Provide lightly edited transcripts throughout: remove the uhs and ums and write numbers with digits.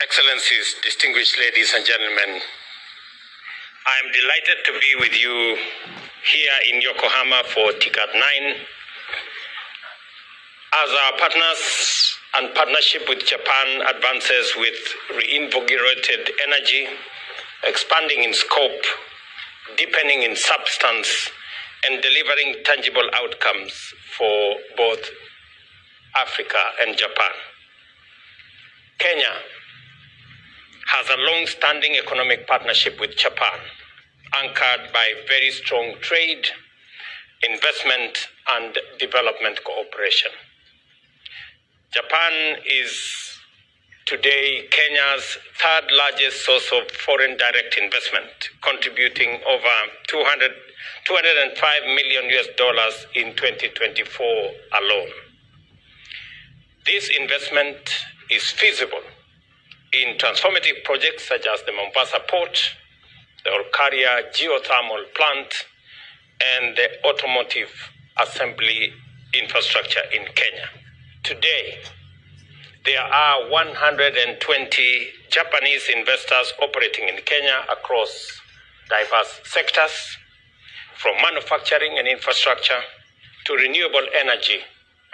Excellencies, distinguished ladies and gentlemen, I am delighted to be with you here in Yokohama for TICAD 9. As our partners and partnership with Japan advances with reinvigorated energy, expanding in scope, deepening in substance, and delivering tangible outcomes for both Africa and Japan. Kenya has a long-standing economic partnership with Japan, anchored by very strong trade, investment, and development cooperation. Japan is today Kenya's third largest source of foreign direct investment, contributing over $205 million in 2024 alone. This investment is feasible in transformative projects such as the Mombasa Port, the Olkaria geothermal plant, and the automotive assembly infrastructure in Kenya. Today, there are 120 Japanese investors operating in Kenya across diverse sectors, from manufacturing and infrastructure to renewable energy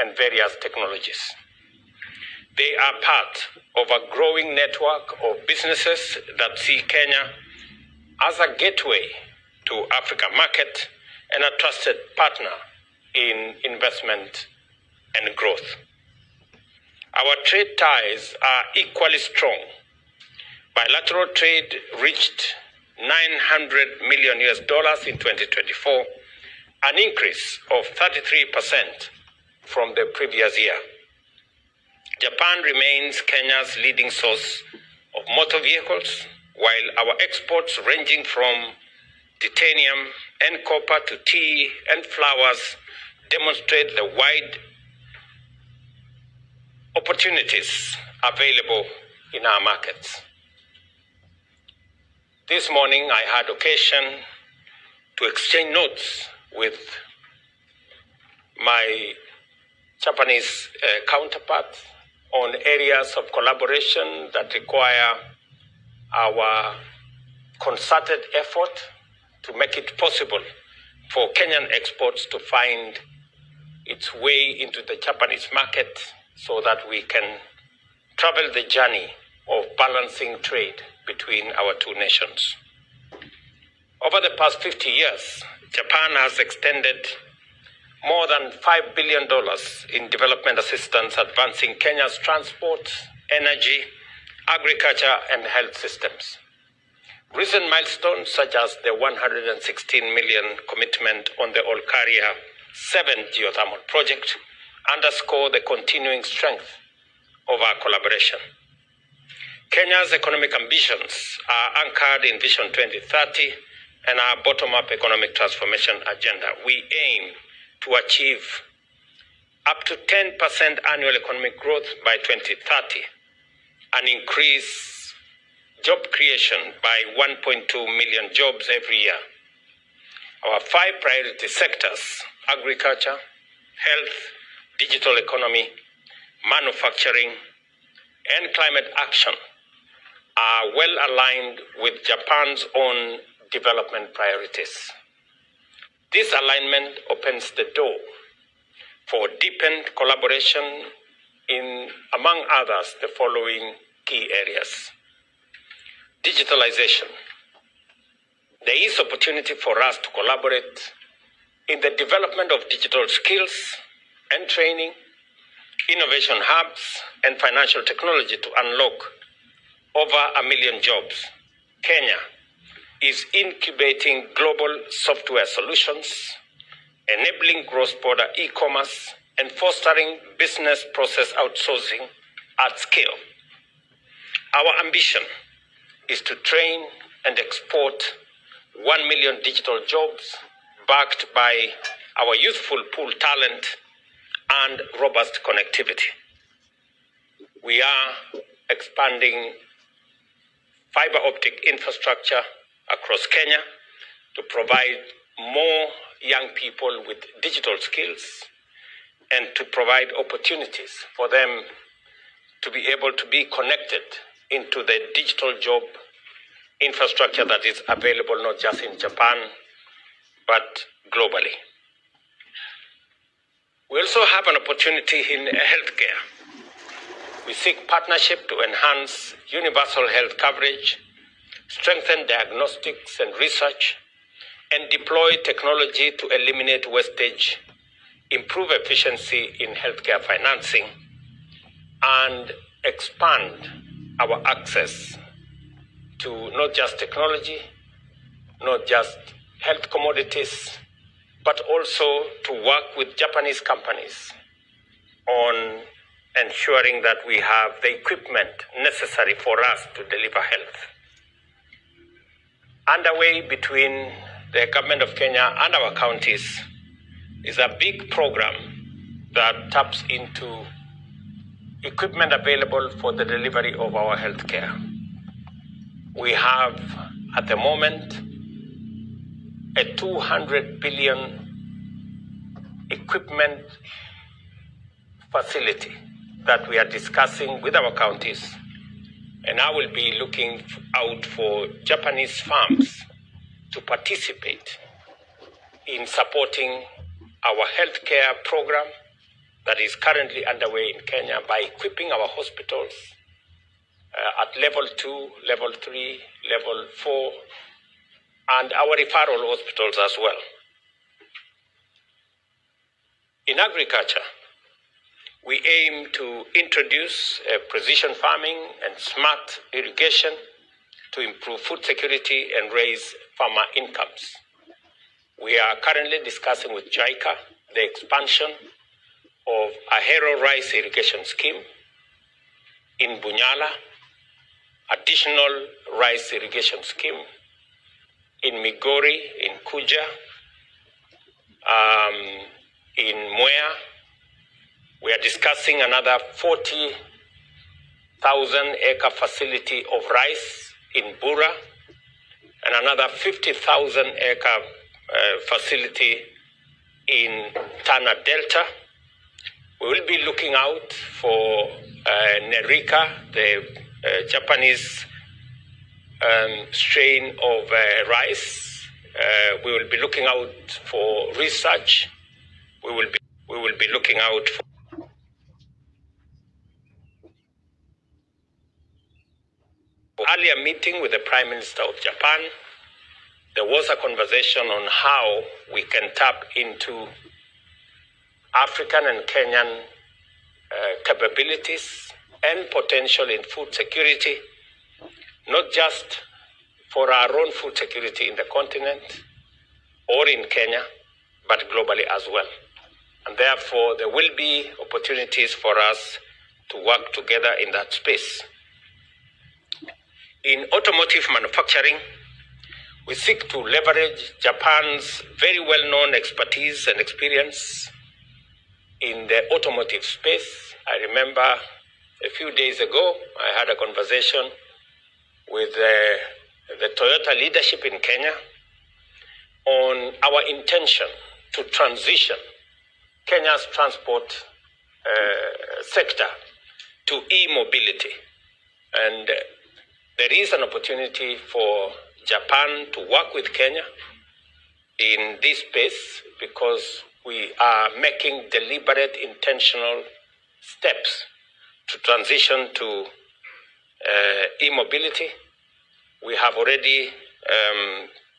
and various technologies. They are part of a growing network of businesses that see Kenya as a gateway to Africa market and a trusted partner in investment and growth. Our trade ties are equally strong. Bilateral trade reached $900 million in 2024, an increase of 33% from the previous year. Japan remains Kenya's leading source of motor vehicles, while our exports ranging from titanium and copper to tea and flowers demonstrate the wide opportunities available in our markets. This morning, I had occasion to exchange notes with my Japanese counterparts on areas of collaboration that require our concerted effort to make it possible for Kenyan exports to find its way into the Japanese market so that we can travel the journey of balancing trade between our two nations. Over the past 50 years, Japan has extended more than $5 billion in development assistance, advancing Kenya's transport, energy, agriculture, and health systems. Recent milestones, such as the $116 million commitment on the Olkaria 7 geothermal project, underscore the continuing strength of our collaboration. Kenya's economic ambitions are anchored in Vision 2030 and our bottom-up economic transformation agenda. We aim to achieve up to 10% annual economic growth by 2030 and increase job creation by 1.2 million jobs every year. Our 5 priority sectors, agriculture, health, digital economy, manufacturing, and climate action, are well aligned with Japan's own development priorities. This alignment opens the door for deepened collaboration in, among others, the following key areas. Digitalization. There is opportunity for us to collaborate in the development of digital skills and training, innovation hubs, and financial technology to unlock over 1 million jobs. Kenya is incubating global software solutions, enabling cross-border e-commerce, and fostering business process outsourcing at scale. Our ambition is to train and export 1 million digital jobs backed by our youthful pool talent and robust connectivity. We are expanding fiber optic infrastructure across Kenya to provide more young people with digital skills and to provide opportunities for them to be able to be connected into the digital job infrastructure that is available not just in Japan, but globally. We also have an opportunity in healthcare. We seek partnership to enhance universal health coverage, strengthen diagnostics and research, and deploy technology to eliminate wastage, improve efficiency in healthcare financing, and expand our access to not just technology, not just health commodities, but also to work with Japanese companies on ensuring that we have the equipment necessary for us to deliver health. Underway between the government of Kenya and our counties is a big program that taps into equipment available for the delivery of our healthcare. We have, at the moment, a 200 billion equipment facility that we are discussing with our counties, and I will be looking out for Japanese firms to participate in supporting our healthcare program that is currently underway in Kenya by equipping our hospitals at level 2, level 3, level 4, and our referral hospitals as well. In agriculture, we aim to introduce precision farming and smart irrigation to improve food security and raise farmer incomes. We are currently discussing with JICA the expansion of a Hero rice irrigation scheme in Bunyala, additional rice irrigation scheme in Migori, in Kuja, in Mwea. We are discussing another 40,000 acre facility of rice in Bura and another 50,000 acre facility in Tana Delta. We will be looking out for Nerika, the Japanese strain of rice. We will be looking out for research. We will be looking out for earlier meeting with the Prime Minister of Japan. There was a conversation on how we can tap into African and Kenyan capabilities and potential in food security, not just for our own food security in the continent or in Kenya, but globally as well. And therefore, there will be opportunities for us to work together in that space. In automotive manufacturing, we seek to leverage Japan's very well-known expertise and experience in the automotive space. I remember a few days ago, I had a conversation with the Toyota leadership in Kenya on our intention to transition Kenya's transport sector to e-mobility. And there is an opportunity for Japan to work with Kenya in this space because we are making deliberate, intentional steps to transition to e-mobility. We have already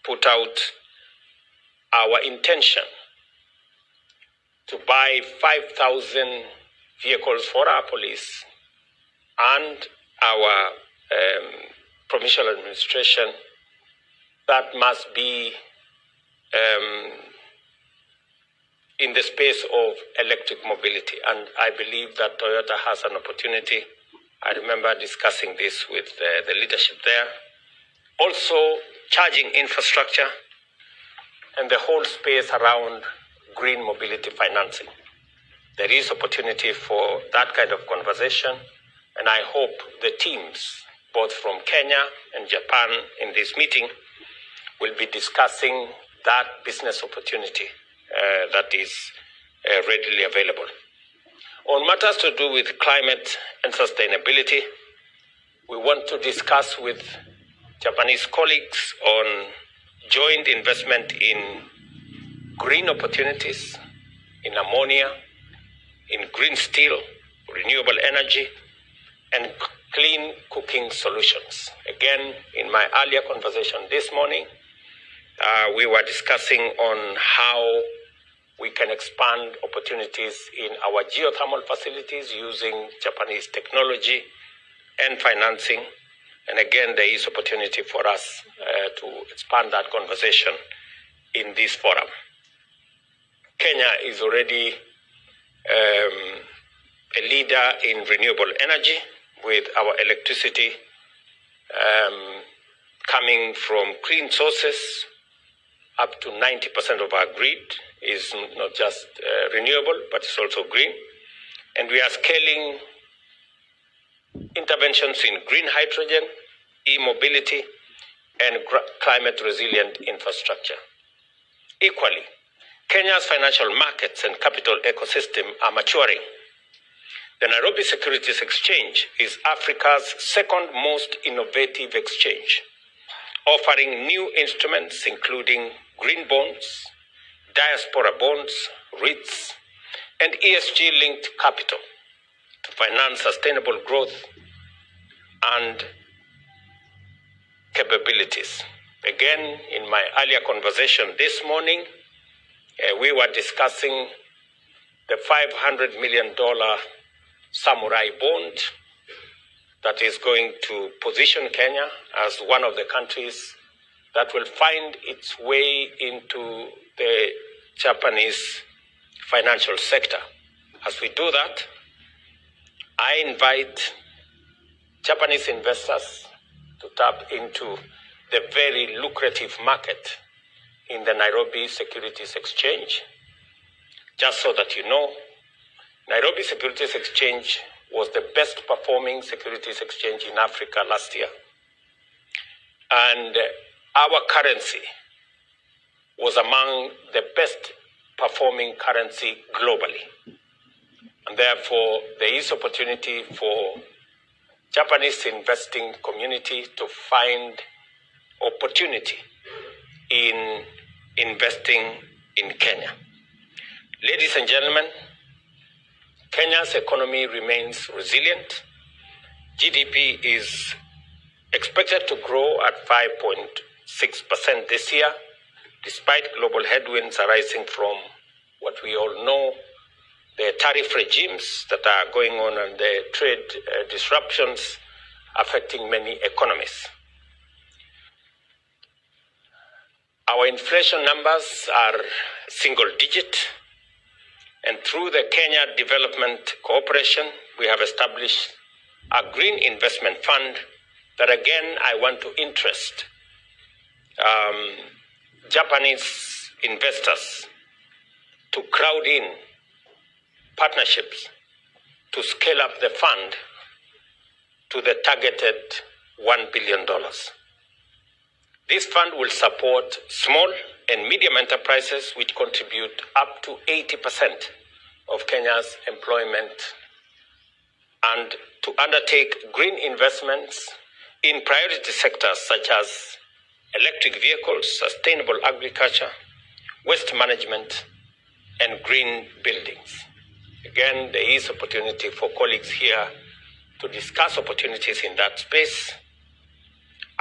put out our intention to buy 5,000 vehicles for our police and our provincial administration that must be in the space of electric mobility. And I believe that Toyota has an opportunity. I remember discussing this with the leadership there. Also, charging infrastructure and the whole space around green mobility financing. There is opportunity for that kind of conversation, and I hope the teams, both from Kenya and Japan in this meeting, will be discussing that business opportunity that is readily available. On matters to do with climate and sustainability, We want to discuss with Japanese colleagues on joint investment in green opportunities, in ammonia, in green steel, renewable energy, and clean cooking solutions. Again, in my earlier conversation this morning, we were discussing on how we can expand opportunities in our geothermal facilities using Japanese technology and financing. And again, there is opportunity for us to expand that conversation in this forum. Kenya is already a leader in renewable energy, with our electricity coming from clean sources. Up to 90% of our grid is not just renewable, but it's also green. And we are scaling interventions in green hydrogen, e-mobility, and climate resilient infrastructure. Equally, Kenya's financial markets and capital ecosystem are maturing. The Nairobi Securities Exchange is Africa's second most innovative exchange, offering new instruments including green bonds, diaspora bonds, REITs, and ESG-linked capital to finance sustainable growth and capabilities. Again, in my earlier conversation this morning, we were discussing the $500 million samurai bond that is going to position Kenya as one of the countries that will find its way into the Japanese financial sector. As we do that, I invite Japanese investors to tap into the very lucrative market in the Nairobi Securities Exchange. Just so that you know, Nairobi Securities Exchange was the best performing securities exchange in Africa last year. And our currency was among the best performing currency globally. And therefore, there is opportunity for Japanese investing community to find opportunity in investing in Kenya. Ladies and gentlemen, Kenya's economy remains resilient. GDP is expected to grow at 5.6% this year, despite global headwinds arising from what we all know, the tariff regimes that are going on and the trade disruptions affecting many economies. Our inflation numbers are single digit, and through the Kenya Development Cooperation, we have established a green investment fund that, again, I want to interest Japanese investors to crowd in partnerships to scale up the fund to the targeted $1 billion. This fund will support small and medium enterprises which contribute up to 80% of Kenya's employment, and to undertake green investments in priority sectors such as electric vehicles, sustainable agriculture, waste management, and green buildings. Again, there is opportunity for colleagues here to discuss opportunities in that space,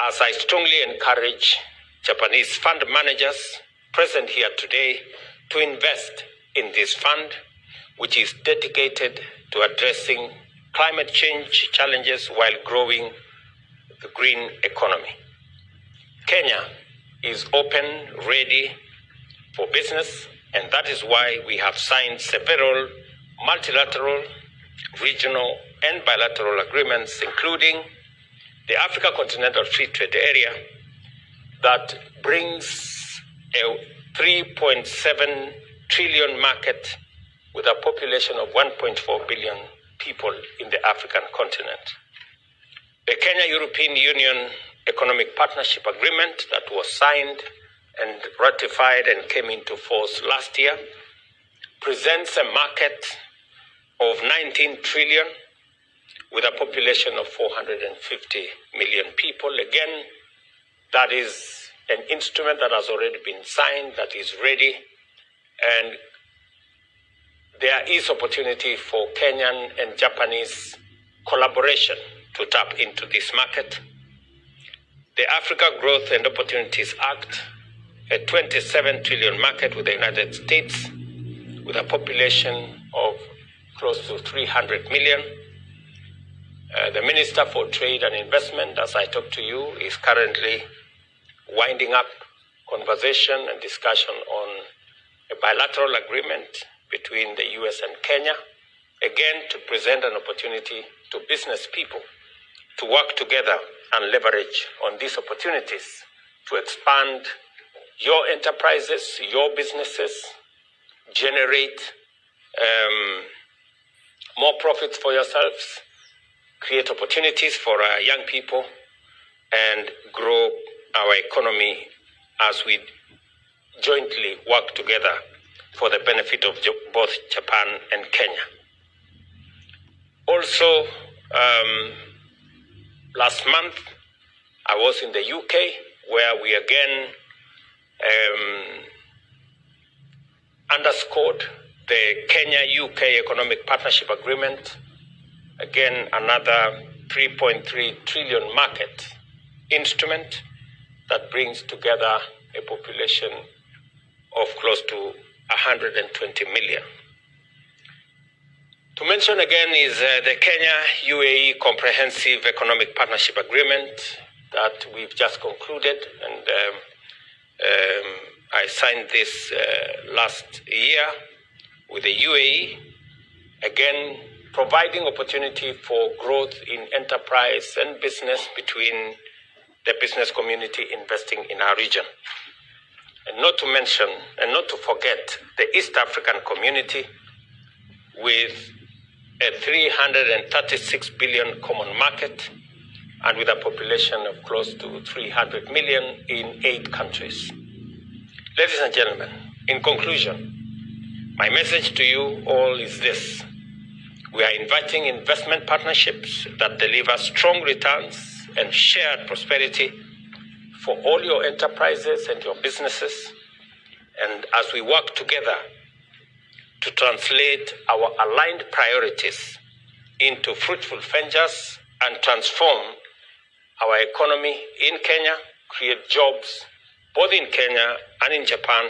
as I strongly encourage Japanese fund managers present here today to invest in this fund, which is dedicated to addressing climate change challenges while growing the green economy. Kenya is open, ready for business, and that is why we have signed several multilateral, regional, and bilateral agreements, including the Africa Continental Free Trade Area, that brings a 3.7 trillion market with a population of 1.4 billion people in the African continent. The Kenya-European Union Economic Partnership Agreement that was signed and ratified and came into force last year presents a market of 19 trillion with a population of 450 million people. Again, that is an instrument that has already been signed, that is ready, and there is opportunity for Kenyan and Japanese collaboration to tap into this market. The Africa Growth and Opportunities Act, a 27 trillion market with the United States, with a population of close to 300 million. The Minister for Trade and Investment, as I talk to you, is currently winding up conversation and discussion on a bilateral agreement between the US and Kenya, again to present an opportunity to business people to work together and leverage on these opportunities to expand your enterprises, your businesses, generate more profits for yourselves, create opportunities for our young people, and grow our economy as we jointly work together for the benefit of both Japan and Kenya. Also, last month, I was in the UK, where we again underscored the Kenya-UK Economic Partnership Agreement. Again, another 3.3 trillion market instrument that brings together a population of close to 120 million. To mention again is the Kenya-UAE Comprehensive Economic Partnership Agreement that we've just concluded, and I signed this last year with the UAE, again providing opportunity for growth in enterprise and business between the business community investing in our region. And not to mention, and not to forget, the East African community with a 336 billion common market and with a population of close to 300 million in 8 countries. Ladies and gentlemen, in conclusion, my message to you all is this. We are inviting investment partnerships that deliver strong returns and shared prosperity for all your enterprises and your businesses. And as we work together to translate our aligned priorities into fruitful ventures and transform our economy in Kenya, create jobs both in Kenya and in Japan,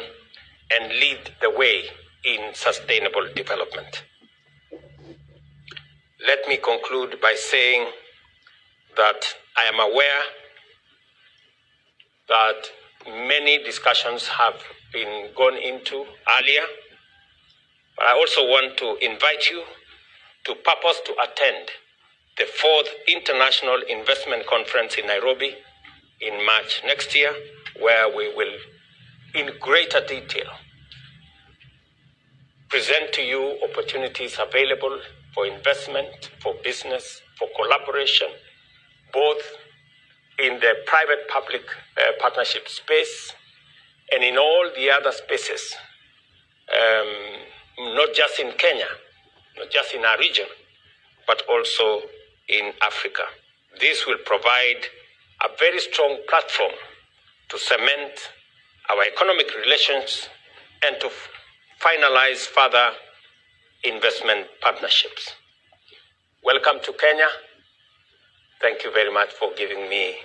and lead the way in sustainable development. Let me conclude by saying that I am aware that many discussions have been gone into earlier, but I also want to invite you to purpose to attend the 4th International Investment Conference in Nairobi in March next year, where we will, in greater detail, present to you opportunities available for investment, for business, for collaboration, both in the private-public partnership space and in all the other spaces, not just in Kenya, not just in our region, but also in Africa. This will provide a very strong platform to cement our economic relations and to finalize further investment partnerships. Welcome to Kenya. Thank you very much for giving me